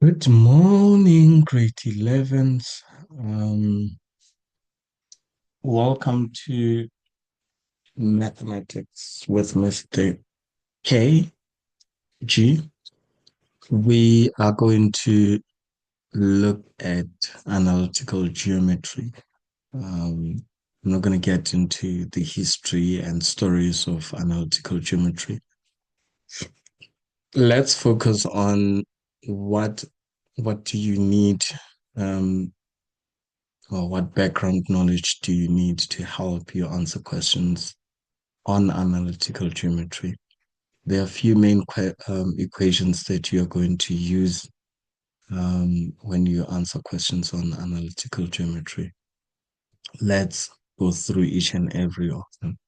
Good morning, grade 11s. Welcome to Mathematics with Mr. KG. We are going to look at analytical geometry. I'm not going to get into the history and stories of analytical geometry. Let's focus on what what do you need um, or what background knowledge do you need to help you answer questions on analytical geometry? There are a few main equations that you are going to use when you answer questions on analytical geometry. Let's go through each and every of them.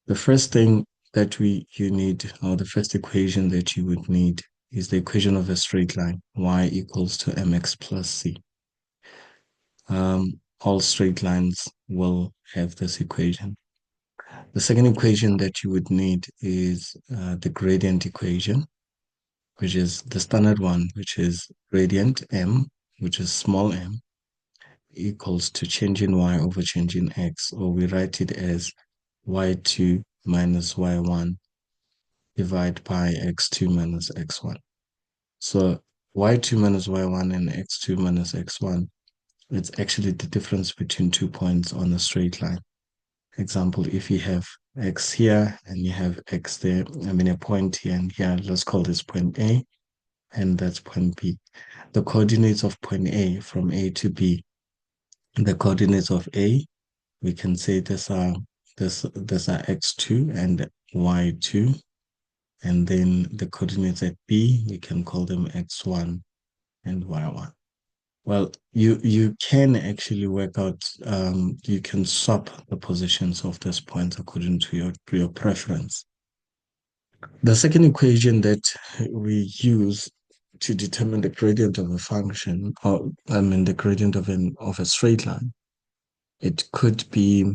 The first thing that you need, or the first equation that you would need, is the equation of a straight line, y equals to mx plus c. All straight lines will have this equation. The second equation that you would need is the gradient equation, which is the standard one, which is gradient m, which is small m, equals to change in y over change in x, or we write it as y2 minus y1 divided by x2 minus x1. So y2 minus y1 and x2 minus x1, it's actually the difference between 2 points on a straight line. Example, if you have x here and you have x there, I mean a point here and here, let's call this point A, and that's point B. The coordinates of point A from A to B, the coordinates of A, we can say these are x2 and y2, and then the coordinates at B, we can call them x1 and y1. Well, you can actually work out, you can swap the positions of these points according to your preference. The second equation that we use to determine the gradient of a function, or I mean the gradient of a straight line, it could be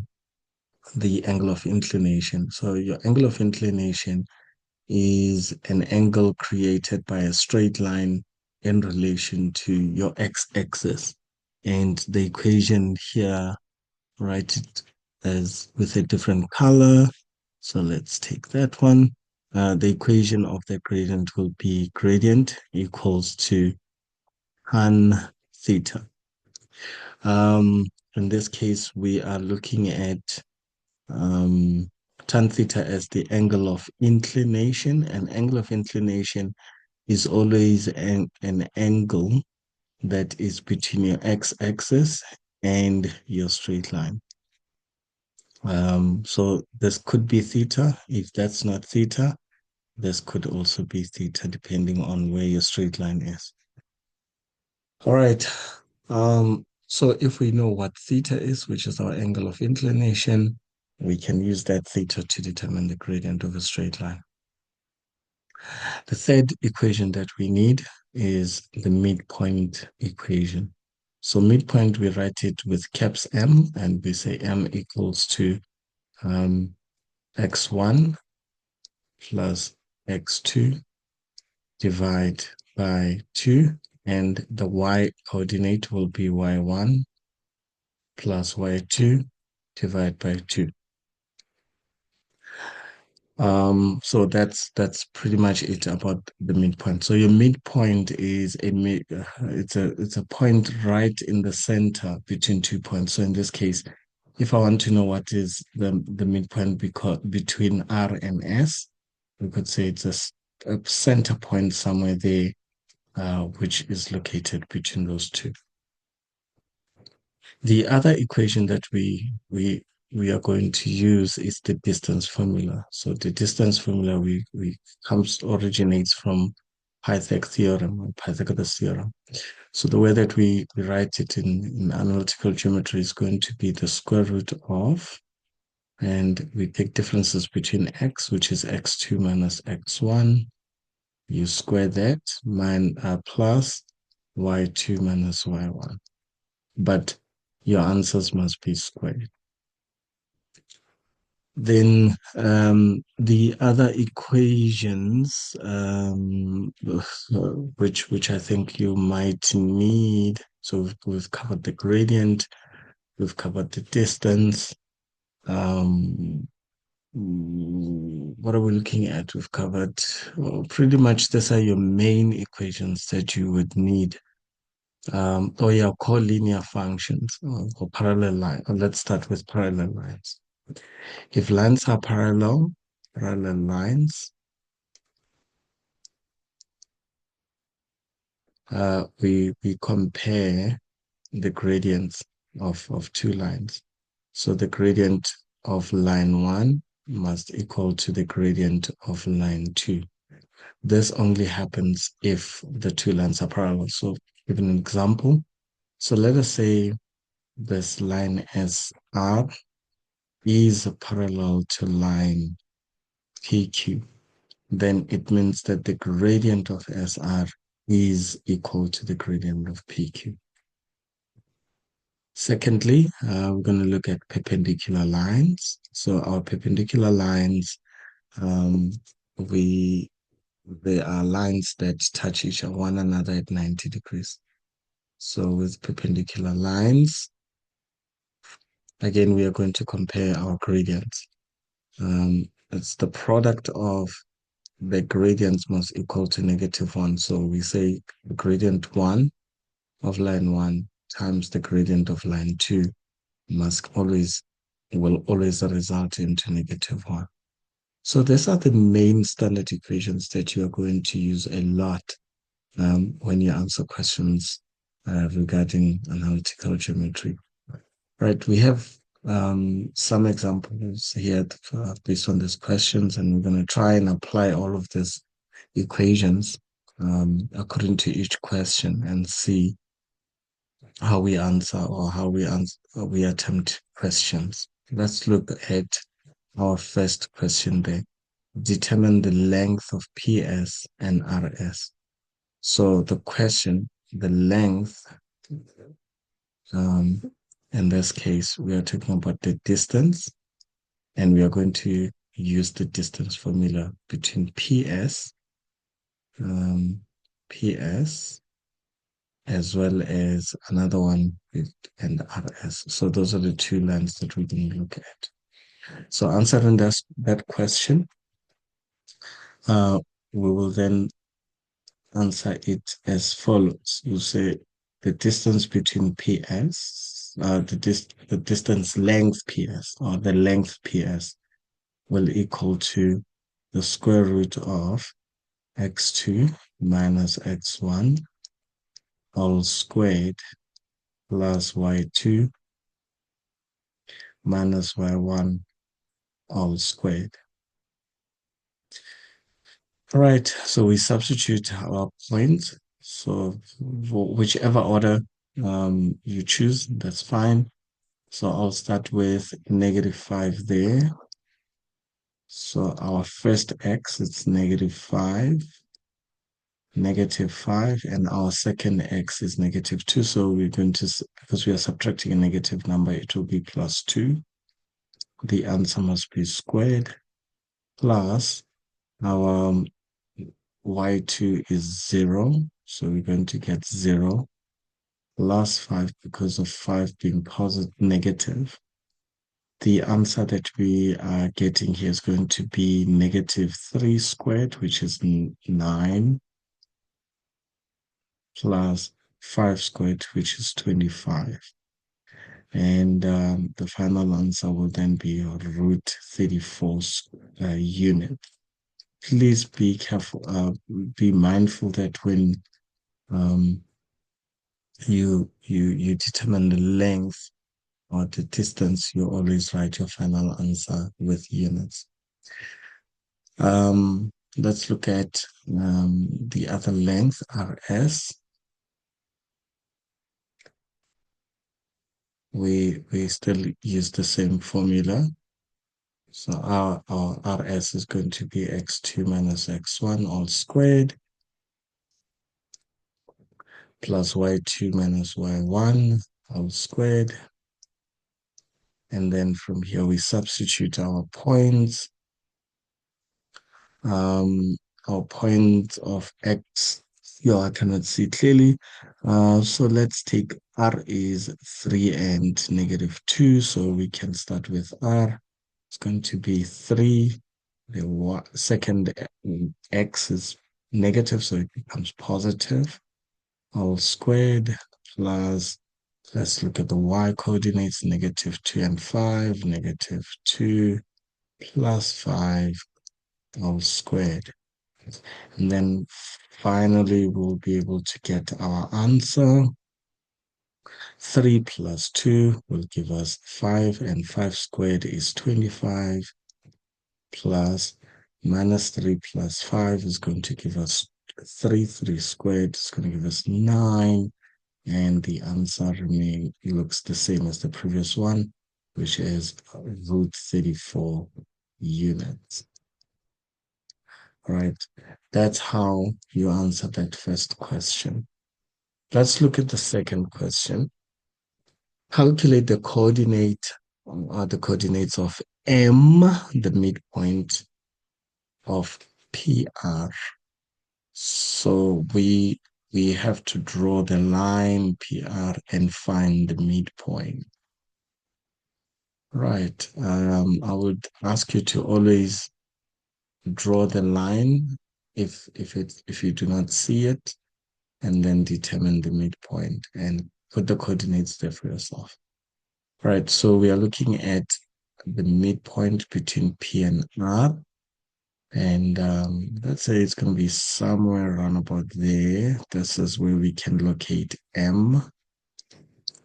the angle of inclination. So your angle of inclination is an angle created by a straight line in relation to your x-axis. And the equation here, write it as with a different color. So let's take that one. The equation of the gradient will be gradient equals to tan theta. In this case, we are looking at tan theta as the angle of inclination, and angle of inclination is always an angle that is between your x-axis and your straight line. So this could be theta. If that's not theta, this could also be theta, depending on where your straight line is. All right. So if we know what theta is, which is our angle of inclination, we can use that theta to determine the gradient of a straight line. The third equation that we need is the midpoint equation. So midpoint, we write it with caps M, and we say M equals to x1 plus x2 divide by 2, and the y coordinate will be y1 plus y2 divide by 2. So that's pretty much it about the midpoint. So your midpoint is it's a point right in the center between 2 points. So in this case, if I want to know what is the midpoint between R and S, we could say it's a center point somewhere there, which is located between those two. The other equation that we are going to use is the distance formula. So the distance formula we originates from Pythagoras theorem. So the way that we write it in analytical geometry is going to be the square root of, and we take differences between x, which is x2 minus x1. You square that, plus y2 minus y1. But your answers must be squared. Then the other equations, which I think you might need. So we've covered the gradient, we've covered the distance. Um, what are we looking at? We've covered well, pretty much these are your main equations that you would need. Or your collinear functions or parallel line. Let's start with parallel lines. If lines are parallel lines, we compare the gradients of two lines. So the gradient of line one must equal to the gradient of line two. This only happens if the two lines are parallel. So give an example. So let us say this line SR is parallel to line PQ. Then it means that the gradient of SR is equal to the gradient of PQ. Secondly, we're going to look at perpendicular lines. So our perpendicular lines, um, we they are lines that touch one another at 90 degrees. So with perpendicular lines, again, we are going to compare our gradients. It's the product of the gradients must equal to -1. So we say gradient 1 of line 1 times the gradient of line 2 must always will always result into -1. So these are the main standard equations that you are going to use a lot when you answer questions regarding analytical geometry. Right, we have some examples here based on these questions, and we're going to try and apply all of these equations according to each question and see how we answer or how we attempt questions. Let's look at our first question there. Determine the length of PS and RS. So the question, the length, um, in this case, we are talking about the distance, and we are going to use the distance formula between um, PS as well as another one and RS. So those are the two lines that we can look at. So answering that question, uh, we will then answer it as follows. You say the distance between PS, the distance length PS or the length PS will equal to the square root of x2 minus x1 all squared plus y2 minus y1 all squared. All right, so we substitute our points. So whichever order you choose, that's fine. So I'll start with -5 there. So our first x is -5, -5, and our second x is -2. So we're going to, because we are subtracting a negative number, it will be +2. The answer must be squared plus our y2 is 0. So we're going to get 0 plus 5 because of 5 being positive, negative. The answer that we are getting here is going to be -3 squared, which is 9, plus 5 squared, which is 25. And the final answer will then be root 34 unit. Please be careful, be mindful that when um, you determine the length or the distance, you always write your final answer with units. Let's look at the other length, RS. We still use the same formula. So our RS is going to be x2 minus x1 all squared plus y2 minus y1 all squared And then from here, we substitute um, our point of X. Yeah, I cannot see clearly. So let's take R is 3 and -2. So we can start with R. It's going to be 3. The second X is negative, so it becomes positive. All squared plus, let's look at the Y coordinates, -2 and 5, -2 plus 5 all squared. And then finally, we'll be able to get our answer. 3 plus 2 will give us 5, and 5 squared is 25, plus minus 3 plus 5 is going to give us 3. 3 squared is going to give us 9, and the answer looks the same as the previous one, which is root 34 units. All right, that's how you answer that first question. Let's look at the second question. Calculate the coordinates of M, the midpoint of PR. So we have to draw the line PR and find the midpoint. Right. I would ask you to always draw the line if you do not see it, and then determine the midpoint and put the coordinates there for yourself. Right. So we are looking at the midpoint between P and R. And let's say it's going to be somewhere around about there. This is where we can locate M,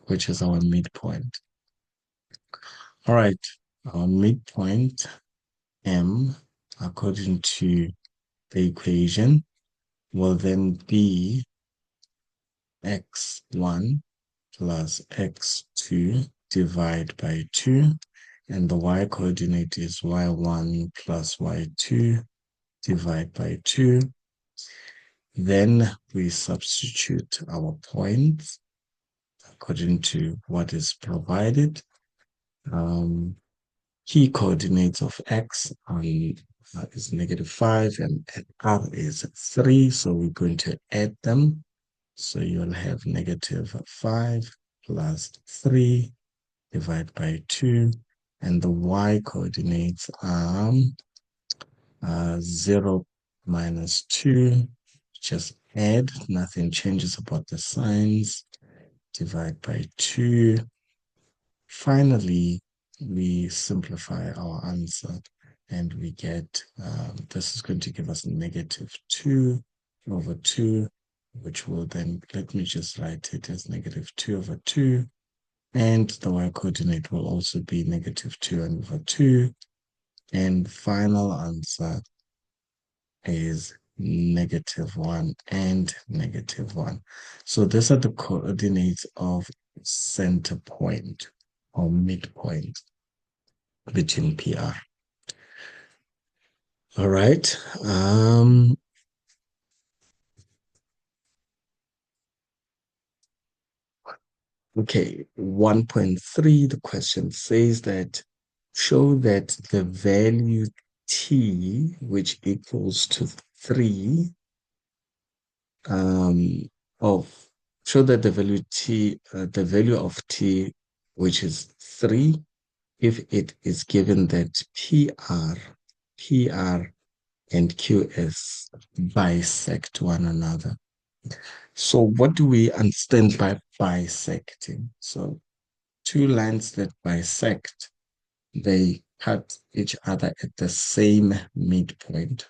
which is our midpoint. All right, our midpoint M, according to the equation, will then be x1 plus x2 divided by 2. And the y coordinate is y1 plus y2 divided by 2. Then we substitute our points according to what is provided. Key coordinates of x is -5 and r is 3. So we're going to add them. So you'll have -5 plus 3 divided by 2. And the y coordinates are 0 minus 2. Just add, nothing changes about the signs. Divide by 2. Finally, we simplify our answer and we get, this is going to give us -2 over 2, which will then, let me just write it as -2 over 2. And the y coordinate will also be -2 over 2. And final answer is -1 and -1. So these are the coordinates of center point or midpoint between PR. All right. Okay, 1.3, the question says that show that the value t, which equals to 3, of show that the value of t, which is 3, if it is given that PR and QS bisect one another. So what do we understand by bisecting? So two lines that bisect, they cut each other at the same midpoint.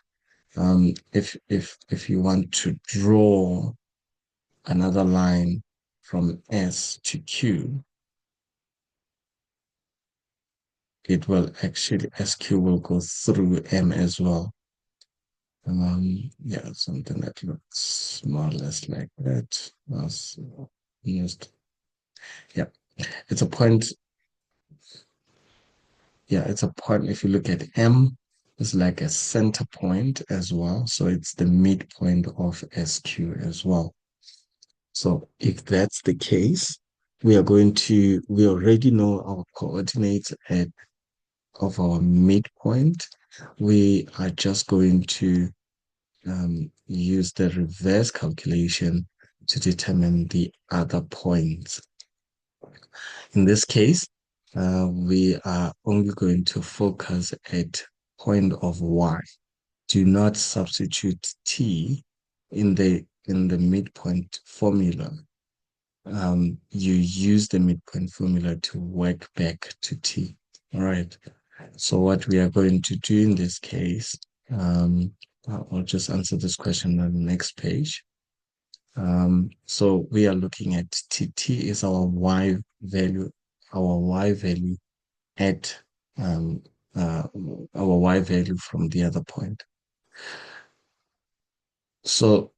If you want to draw another line from S to Q, it will actually, SQ will go through M as well. Yeah, something that looks more or less like that. Used. Yeah, it's a point. Yeah, it's a point. If you look at M, it's like a center point as well. So it's the midpoint of SQ as well. So if that's the case, we already know our coordinates of our midpoint. We are just going to use the reverse calculation to determine the other points. In this case, we are only going to focus at point of y. Do not substitute t in the midpoint formula. You use the midpoint formula to work back to t. All right. So what we are going to do in this case, I'll just answer this question on the next page. So we are looking at t. T is our y value at um, uh, our y value from the other point. So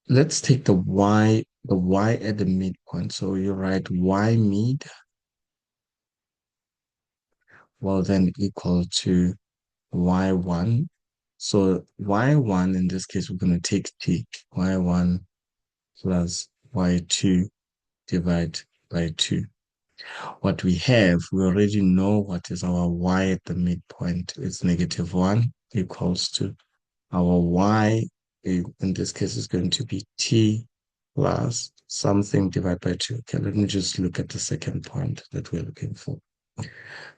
let's take the y at the midpoint. So you write y mid will then equal to y1. So y1, in this case, we're going to take t, y1 plus y2 divide by 2. What we have, we already know what is our y at the midpoint. It's -1 equals to our y, in this case, is going to be t plus something divided by 2. Okay, let me just look at the second point that we're looking for.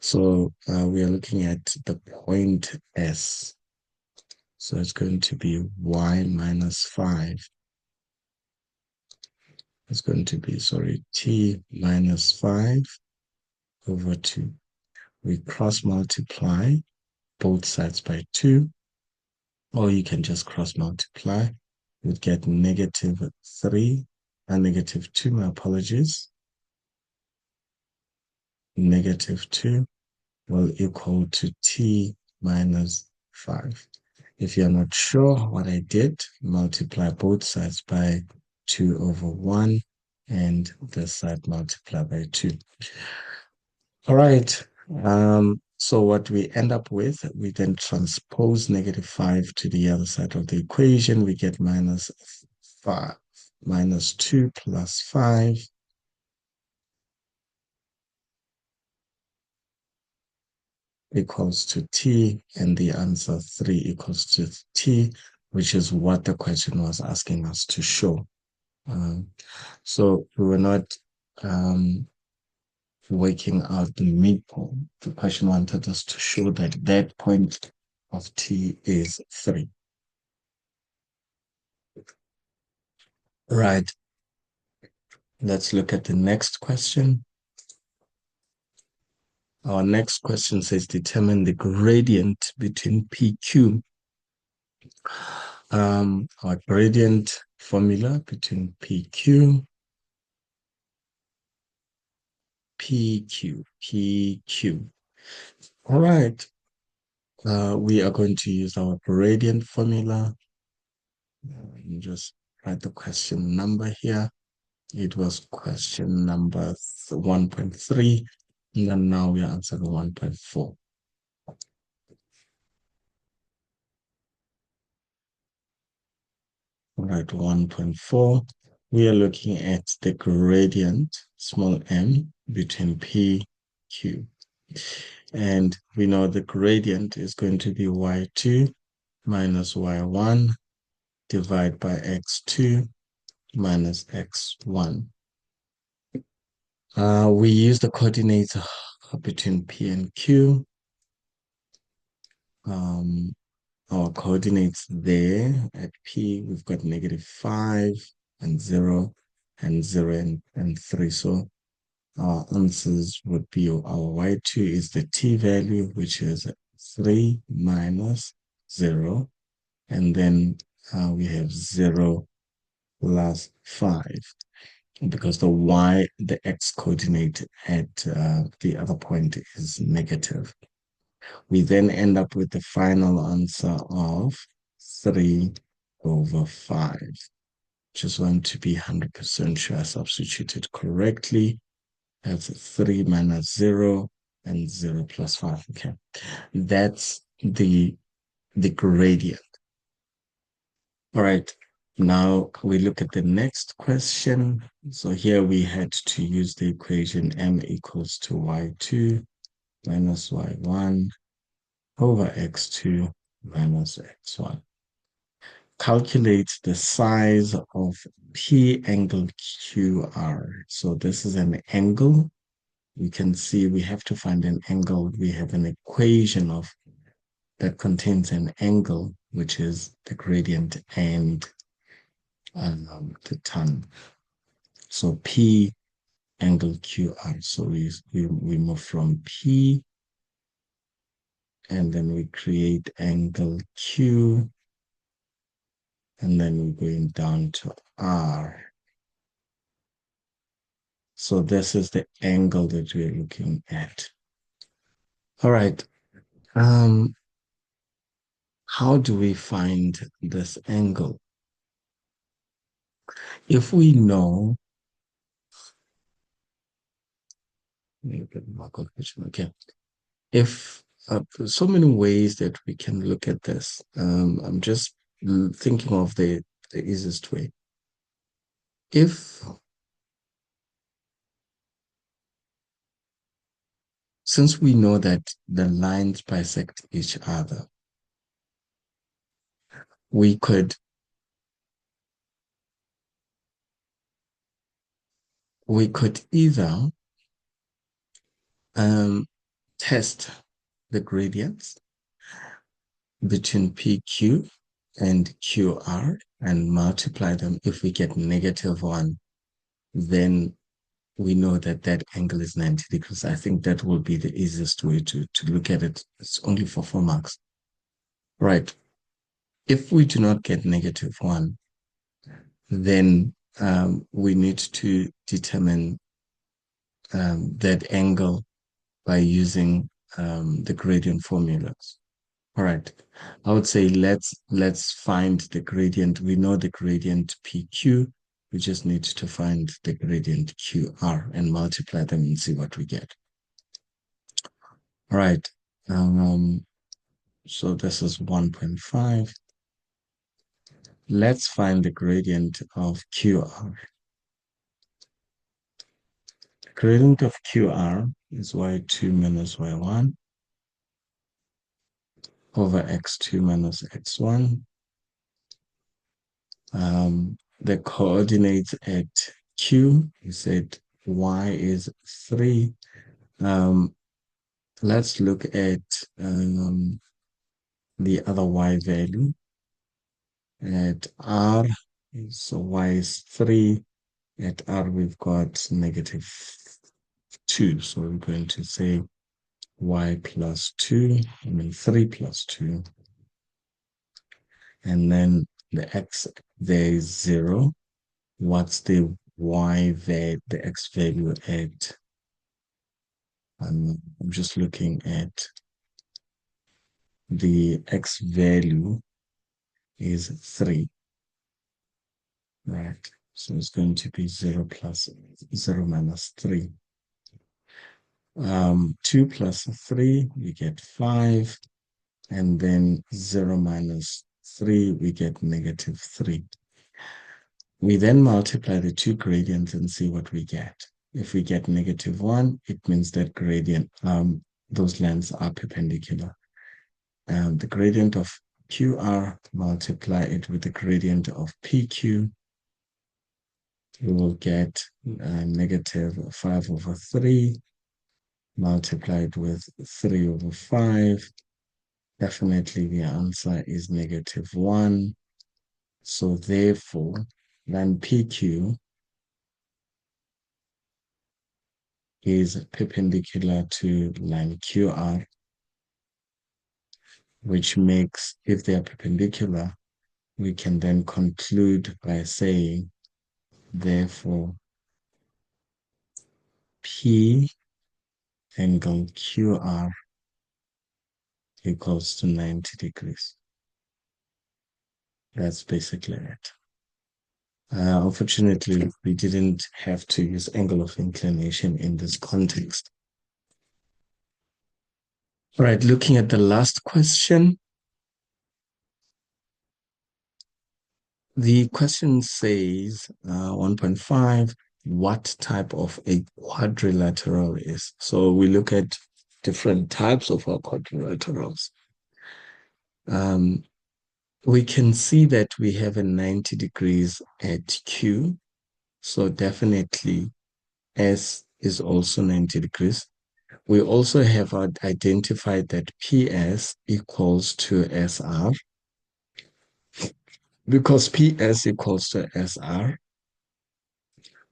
So we are looking at the point S. So it's going to be y minus 5. It's going to be, sorry, t minus 5 over 2. We cross multiply both sides by 2, or you can just cross multiply. You'd get -3 and -2, my apologies. -2 will equal to t minus 5. If you're not sure what I did, multiply both sides by 2 over 1 and this side multiply by 2. All right. So what we end up with, we then transpose -5 to the other side of the equation. We get -5, -2 plus 5 equals to t, and the answer 3 equals to t, which is what the question was asking us to show. So we were not working out the midpoint. The question wanted us to show that that point of t is 3. Right. Let's look at the next question. Our next question says determine the gradient between PQ. Our gradient formula between PQ, PQ. All right. We are going to use our gradient formula. Let me just write the question number here. It was question number 1.3, and then now we are answering 1.4. All right, 1.4. We are looking at the gradient, small m, between P, Q. And we know the gradient is going to be y2 minus y1 divided by x2 minus x1. We use the coordinates between P and Q. Our coordinates there at P, we've got -5 and 0 and 0 and 3. So our answers would be our y2 is the t value, which is 3 minus 0. And then we have 0 plus 5. Because the x coordinate at the other point is negative. We then end up with the final answer of 3 over 5. Just want to be 100% sure I substituted correctly. That's 3 minus 0 and 0 plus 5. Okay. That's the gradient. All right. Now we look at the next question. So here we had to use the equation m equals to y2 minus y1 over x2 minus x1. Calculate the size of P angle QR. So this is an angle. We can see we have to find an angle. We have an equation of that contains an angle, which is the gradient and the tan. So P angle QR. So we move from P and then we create angle Q and then we're going down to R. So this is the angle that we're looking at. All right. Um, how do we find this angle? If we know, okay, if so many ways that we can look at this. I'm just thinking of the easiest way. If since we know that the lines bisect each other, we could either um, test the gradients between PQ and QR and multiply them. If we get -1, then we know that that angle is 90 degrees. I think that will be the easiest way to look at it. It's only for 4 marks. Right. If we do not get -1, then we need to determine that angle by using the gradient formulas. All right. I would say let's find the gradient. We know the gradient PQ. We just need to find the gradient QR and multiply them and see what we get. All right. So this is 1.5. Let's find the gradient of QR. The gradient of QR is y2 minus y1 over x2 minus x1. The coordinates at Q, you said y is 3. Let's look at the other y value at R. So y is 3. At R, we've got -2. So we're going to say y plus 2, 3 plus 2. And then the x there is 0. What's the y value, the x value at? I'm just looking at the x value is 3, right? So it's going to be 0 plus 0 minus 3. 2 plus 3, we get 5. And then 0 minus 3, we get -3. We then multiply the two gradients and see what we get. If we get -1, it means that gradient, those lines are perpendicular. The gradient of QR, multiply it with the gradient of PQ, we will get -5 over 3, multiplied with 3 over 5. Definitely the answer is -1. So therefore, line PQ is perpendicular to line QR, which makes, if they are perpendicular, we can then conclude by saying, therefore, P angle QR equals to 90 degrees. That's basically it. Unfortunately, we didn't have to use angle of inclination in this context. All right, looking at the last question. The question says 1.5, what type of a quadrilateral is? So we look at different types of our quadrilaterals. Um, we can see that we have a 90 degrees at Q. So definitely S is also 90 degrees. We also have identified that PS equals to SR. Because PS equals to SR,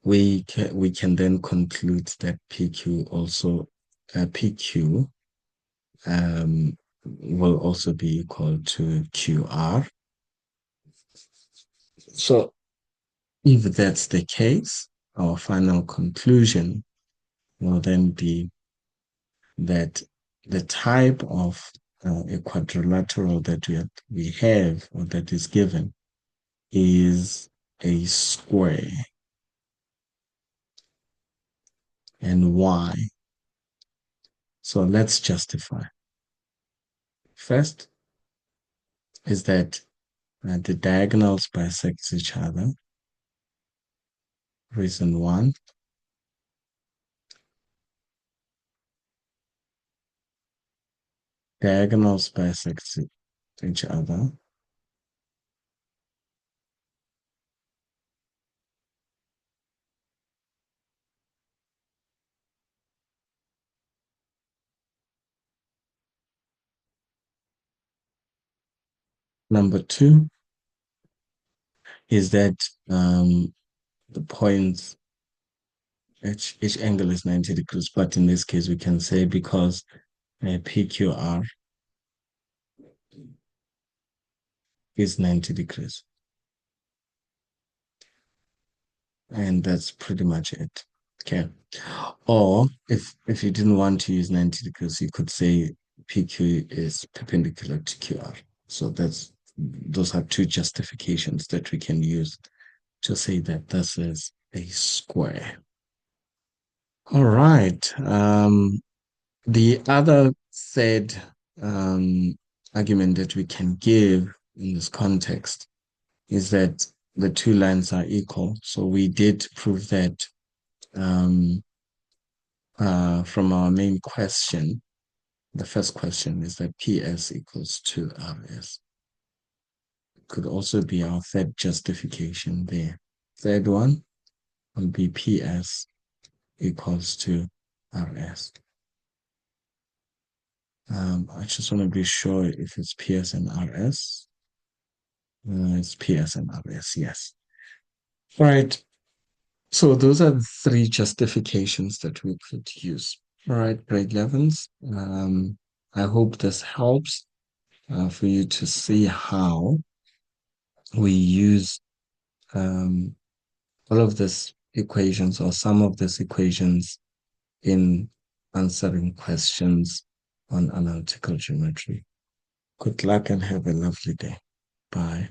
we can then conclude that PQ will also be equal to QR. So if that's the case, our final conclusion will then be that the type of a quadrilateral that we have or that is given is a square. And why? So let's justify. First is that the diagonals bisect each other. Reason one. Diagonals bisect each other. Number two is that the points, each angle is 90 degrees, but in this case we can say because PQR is 90 degrees. And that's pretty much it. Okay. Or if you didn't want to use 90 degrees, you could say PQ is perpendicular to QR. So those are two justifications that we can use to say that this is a square. All right. The other third argument that we can give in this context is that the two lines are equal. So we did prove that from our main question. The first question is that PS equals to RS. Could also be our third justification there. Third one will be PS equals to RS. I just want to be sure if it's PS and RS. It's PS and RS, yes. All right. So those are the three justifications that we could use. All right, grade 11s. I hope this helps for you to see how we use all of these equations or some of these equations in answering questions on analytical geometry. Good luck and have a lovely day. Bye.